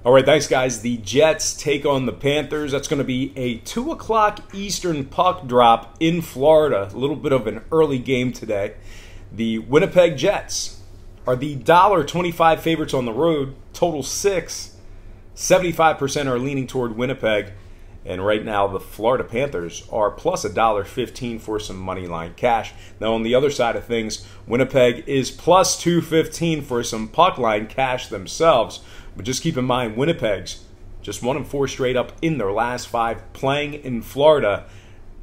All right, thanks, guys. The Jets take on the Panthers. That's going to be a 2 o'clock Eastern puck drop in Florida. A little bit of an early game today. The Winnipeg Jets are the $1.25 favorites on the road, total 6. 75% are leaning toward Winnipeg. And right now, the Florida Panthers are plus $1.15 for some money line cash. Now, on the other side of things, Winnipeg is plus $2.15 for some puck line cash themselves. But just keep in mind, Winnipeg's just 1-4 straight up in their last 5 playing in Florida.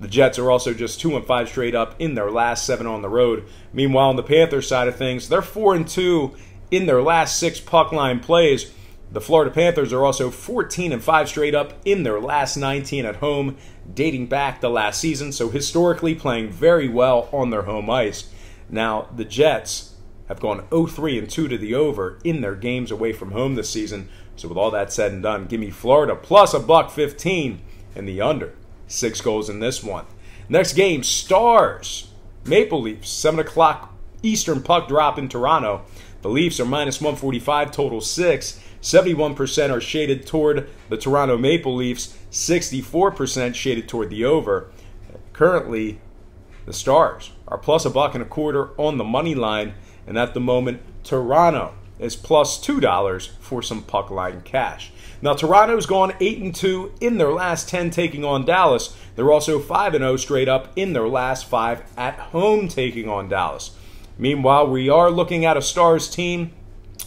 The Jets are also just 2-5 straight up in their last 7 on the road. Meanwhile, on the Panthers side of things, they're 4-2 in their last 6 puck line plays. The Florida Panthers are also 14-5 straight up in their last 19 at home, dating back to last season, so historically playing very well on their home ice. Now, the Jets have gone 0-3-2 to the over in their games away from home this season. So with all that said and done, give me Florida plus $1.15 and the under. 6 goals in this one. Next game, Stars, Maple Leafs, 7 o'clock Eastern puck drop in Toronto. The Leafs are minus 145, total 6. 71% are shaded toward the Toronto Maple Leafs, 64% shaded toward the over. Currently, the Stars are plus $1.25 on the money line. And at the moment, Toronto is plus $2 for some puck line cash. Now, Toronto's gone 8-2 in their last 10 taking on Dallas. They're also 5-0 straight up in their last 5 at home taking on Dallas. Meanwhile, we are looking at a Stars team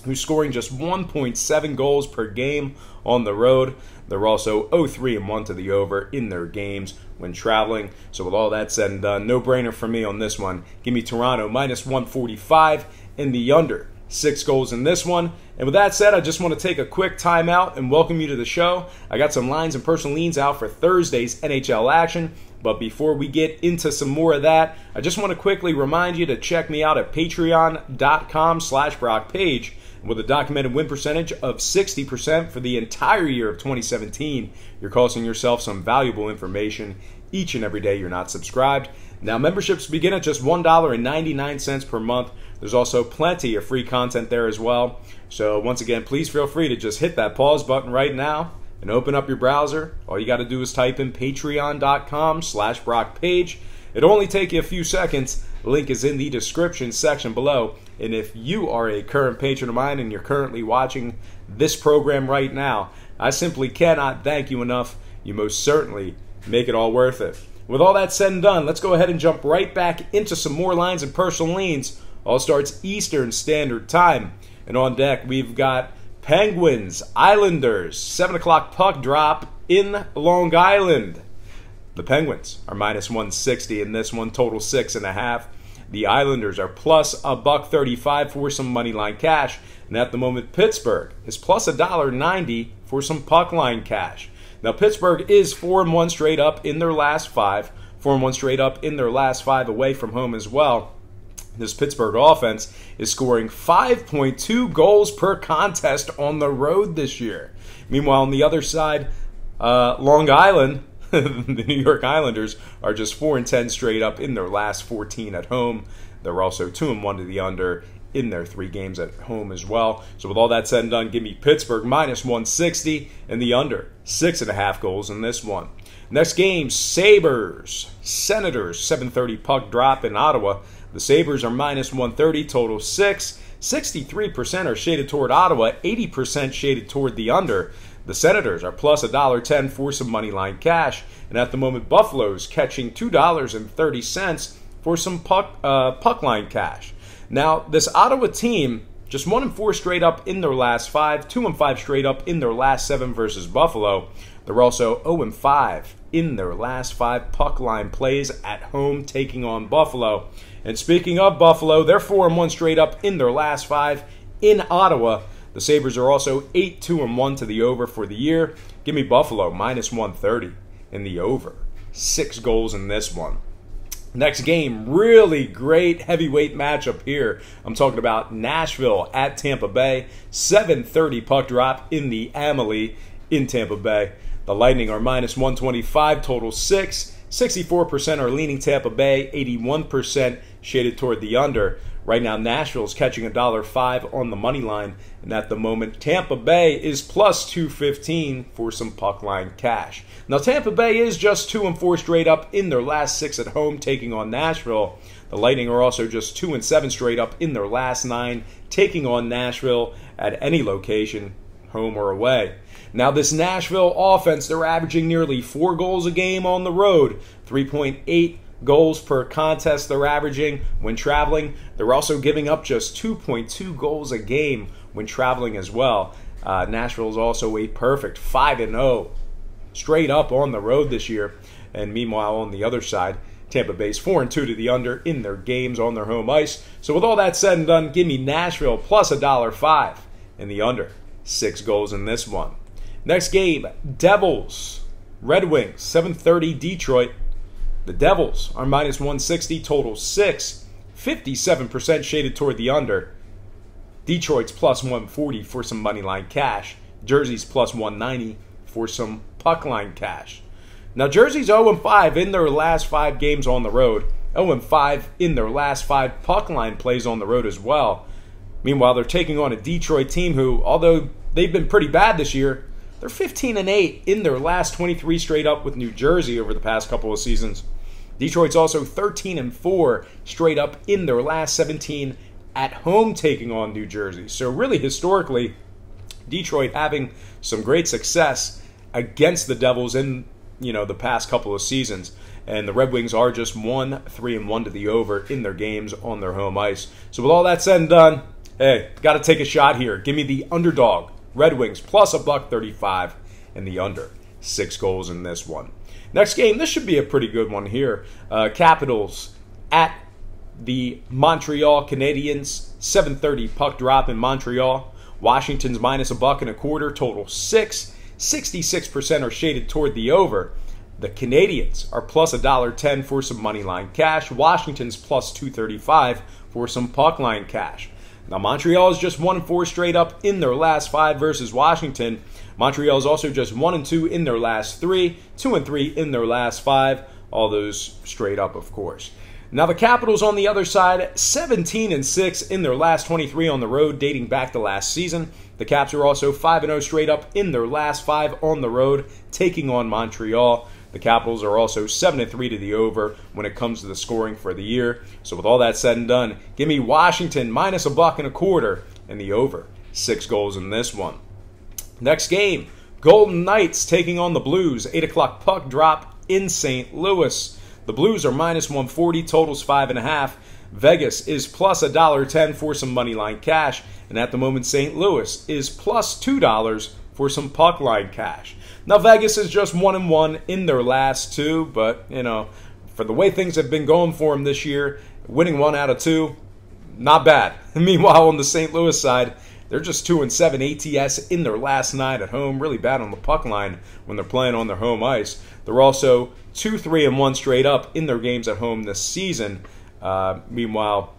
who's scoring just 1.7 goals per game on the road. They're also 0-3-1 to the over in their games when traveling. So with all that said and done, no-brainer for me on this one. Give me Toronto minus 145 in the under. 6 goals in this one. And with that said, I just want to take a quick timeout and welcome you to the show. I got some lines and personal leans out for Thursday's NHL action. But before we get into some more of that, I just want to quickly remind you to check me out at patreon.com/BrockPage. With a documented win percentage of 60% for the entire year of 2017, you're costing yourself some valuable information each and every day you're not subscribed. Now, memberships begin at just $1.99 per month. There's also plenty of free content there as well. So once again, please feel free to just hit that pause button right now and open up your browser. All you got to do is type in patreon.com/BrockPage. It'll only take you a few seconds. The link is in the description section below. And if you are a current patron of mine and you're currently watching this program right now, I simply cannot thank you enough. You most certainly make it all worth it. With all that said and done, let's go ahead and jump right back into some more lines and personal leans. All starts Eastern Standard Time. And on deck, we've got Penguins, Islanders, 7 o'clock puck drop in Long Island. The Penguins are minus 160 in this one, total 6.5. The Islanders are plus $1.35 for some money line cash. And at the moment, Pittsburgh is plus $1.90 for some puck line cash. Now, Pittsburgh is 4-1 straight up in their last 5. 4-1 straight up in their last 5 away from home as well. This Pittsburgh offense is scoring 5.2 goals per contest on the road this year. Meanwhile, on the other side, Long Island, the New York Islanders are just 4-10 straight up in their last 14 at home. They're also 2-1 to the under in their 3 games at home as well. So with all that said and done, give me Pittsburgh minus 160 and the under. 6.5 goals in this one. Next game, Sabres, Senators, 7:30 puck drop in Ottawa. The Sabres are minus 130, total 6. 63% are shaded toward Ottawa, 80% shaded toward the under. The Senators are plus $1.10 for some money line cash. And at the moment, Buffalo's catching $2.30 for some puck line cash. Now, this Ottawa team, just 1-4 straight up in their last 5, 2-5 straight up in their last 7 versus Buffalo. They're also 0-5 in their last 5 puck line plays at home taking on Buffalo. And speaking of Buffalo, they're 4-1 straight up in their last 5 in Ottawa. The Sabres are also 8-2-1 to the over for the year. Give me Buffalo minus 130 in the over. 6 goals in this one. Next game, really great heavyweight matchup here. I'm talking about Nashville at Tampa Bay. 7:30 puck drop in the Amalie in Tampa Bay. The Lightning are minus 125, total 6. 64% are leaning Tampa Bay, 81% shaded toward the under. Right now, Nashville's catching $1.05 on the money line. And at the moment, Tampa Bay is plus 215 for some puck line cash. Now, Tampa Bay is just 2-4 straight up in their last 6 at home, taking on Nashville. The Lightning are also just 2-7 straight up in their last 9, taking on Nashville at any location, home or away. Now, this Nashville offense, they're averaging nearly 4 goals a game on the road, 3.8 goals per contest they're averaging when traveling. They're also giving up just 2.2 goals a game when traveling as well. Nashville is also a perfect 5-0 straight up on the road this year. And meanwhile, on the other side, Tampa Bay's 4-2 to the under in their games on their home ice. So with all that said and done, give me Nashville plus $1.05 in the under. 6 goals in this one. Next game, Devils, Red Wings, 7:30 Detroit. The Devils are minus 160, total 6, 57% shaded toward the under. Detroit's plus 140 for some money line cash. Jersey's plus 190 for some puck line cash. Now, Jersey's 0-5 in their last 5 games on the road. 0-5 in their last 5 puck line plays on the road as well. Meanwhile, they're taking on a Detroit team who, although they've been pretty bad this year, they're 15-8 in their last 23 straight up with New Jersey over the past couple of seasons. Detroit's also 13-4 straight up in their last 17 at home taking on New Jersey. So really, historically, Detroit having some great success against the Devils in the past couple of seasons. And the Red Wings are just 3-1 to the over in their games on their home ice. So with all that said and done, hey, got to take a shot here. Give me the underdog, Red Wings, plus $1.35 in the under. 6 goals in this one. Next game, this should be a pretty good one here. Capitals at the Montreal Canadiens, 7:30 puck drop in Montreal. Washington's minus $1.25, total 6. 66% are shaded toward the over. The Canadiens are plus $1.10 for some money line cash. Washington's plus 235 for some puck line cash. Now, Montreal is just 1-4 straight up in their last 5 versus Washington. Montreal is also just 1-2 in their last 3, 2-3 in their last 5. All those straight up, of course. Now, the Capitals on the other side, 17-6 in their last 23 on the road, dating back to last season. The Caps are also 5-0 straight up in their last 5 on the road, taking on Montreal. The Capitals are also 7-3 to the over when it comes to the scoring for the year. So with all that said and done, give me Washington minus $1.25 in the over. 6 goals in this one. Next game, Golden Knights taking on the Blues. 8 o'clock puck drop in St. Louis. The Blues are minus 140, totals 5.5. Vegas is plus $1.10 for some money line cash. And at the moment, St. Louis is plus $2 for some puck line cash. Now, Vegas is just 1-1 in their last 2, but, for the way things have been going for them this year, winning 1 out of 2, not bad. Meanwhile, on the St. Louis side, they're just 2-7 ATS in their last 9 at home, really bad on the puck line when they're playing on their home ice. They're also 2-3-1 straight up in their games at home this season. Meanwhile,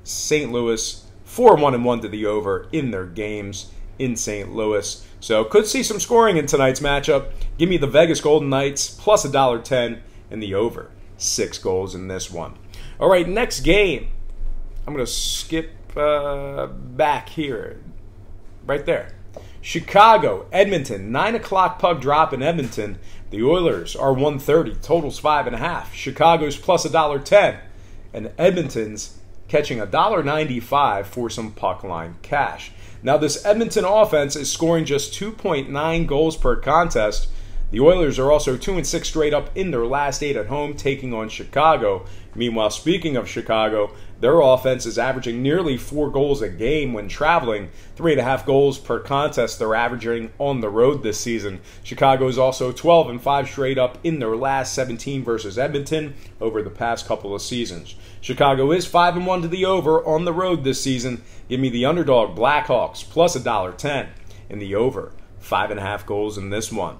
St. Louis 4-1-1 to the over in their games in St. Louis. So could see some scoring in tonight's matchup. Give me the Vegas Golden Knights plus $1.10 in the over. 6 goals in this one. All right, next game. I'm going to skip back here. Right there. Chicago, Edmonton, 9 o'clock puck drop in Edmonton. The Oilers are 130, totals 5.5. Chicago's plus $1.10. And Edmonton's catching $1.95 for some puck line cash. Now, this Edmonton offense is scoring just 2.9 goals per contest. The Oilers are also 2-6 straight up in their last 8 at home, taking on Chicago. Meanwhile, speaking of Chicago, their offense is averaging nearly 4 goals a game when traveling, 3.5 goals per contest they're averaging on the road this season. Chicago is also 12-5 straight up in their last 17 versus Edmonton over the past couple of seasons. Chicago is 5-1 to the over on the road this season. Give me the underdog Blackhawks plus $1.10 in the over. 5.5 goals in this one.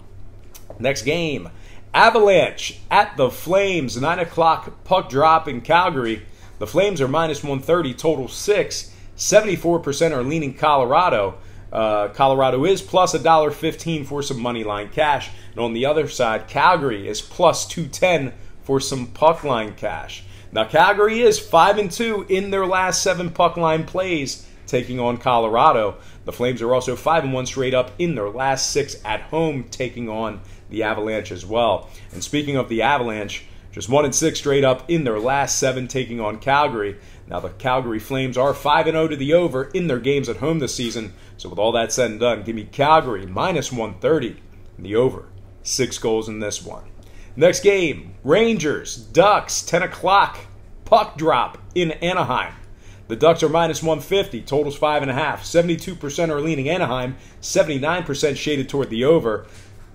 Next game, Avalanche at the Flames, 9 o'clock puck drop in Calgary. The Flames are minus 130, total 6. 74% are leaning Colorado. Colorado is plus $1.15 for some money line cash. And on the other side, Calgary is plus 210 for some puck line cash. Now, Calgary is 5-2 in their last 7 puck line plays, taking on Colorado. The Flames are also 5-1 straight up in their last 6 at home, taking on the Avalanche as well. And speaking of the Avalanche, just 1-6 straight up in their last 7, taking on Calgary. Now, the Calgary Flames are 5-0 to the over in their games at home this season. So with all that said and done, give me Calgary -130 in the over. 6 goals in this one. Next game, Rangers, Ducks, 10 o'clock, puck drop in Anaheim. The Ducks are -150, totals 5.5. 72% are leaning Anaheim, 79% shaded toward the over.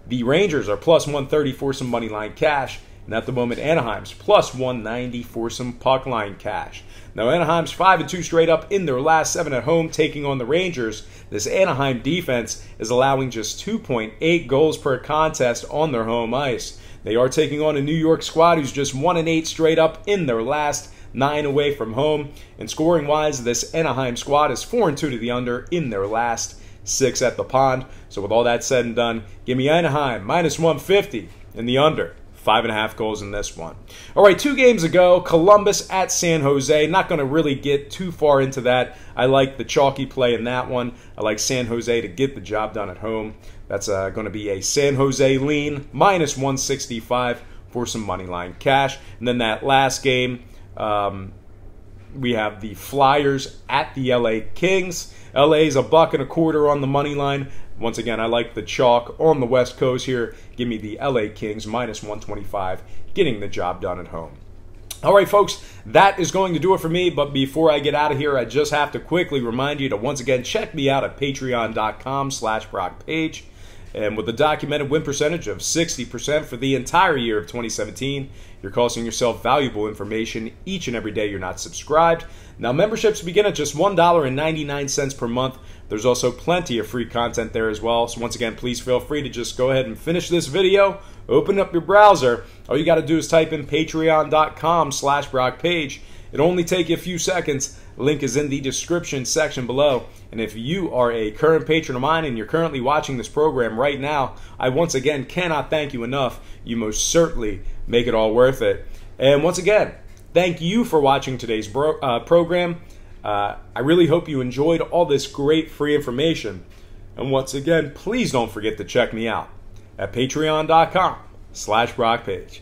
The Rangers are +130 for some money line cash. And at the moment, Anaheim's +190 for some puck line cash. Now, Anaheim's 5-2 straight up in their last 7 at home, taking on the Rangers. This Anaheim defense is allowing just 2.8 goals per contest on their home ice. They are taking on a New York squad who's just 1-8 straight up in their last 9 away from home. And scoring-wise, this Anaheim squad is 4-2 to the under in their last 6 at the pond. So with all that said and done, give me Anaheim -150 in the under. 5.5 goals in this one. All right, 2 games ago, Columbus at San Jose. Not going to really get too far into that. I like the chalky play in that one. I like San Jose to get the job done at home. That's going to be a San Jose lean, -165 for some money line cash. And then that last game, we have the Flyers at the LA Kings. LA's $1.25 on the money line. Once again, I like the chalk on the West Coast here. Give me the LA Kings -125, getting the job done at home. All right, folks, that is going to do it for me. But before I get out of here, I just have to quickly remind you to once again check me out at patreon.com/BrockPage. And with a documented win percentage of 60% for the entire year of 2017, you're costing yourself valuable information each and every day you're not subscribed. Now, memberships begin at just $1.99 per month. There's also plenty of free content there as well. So once again, please feel free to just go ahead and finish this video, open up your browser. All you got to do is type in patreon.com/BrockPage. It'll only take you a few seconds. Link is in the description section below. And if you are a current patron of mine and you're currently watching this program right now, I once again cannot thank you enough. You most certainly make it all worth it. And once again, thank you for watching today's program. I really hope you enjoyed all this great free information. And once again, please don't forget to check me out at patreon.com/BrockPage.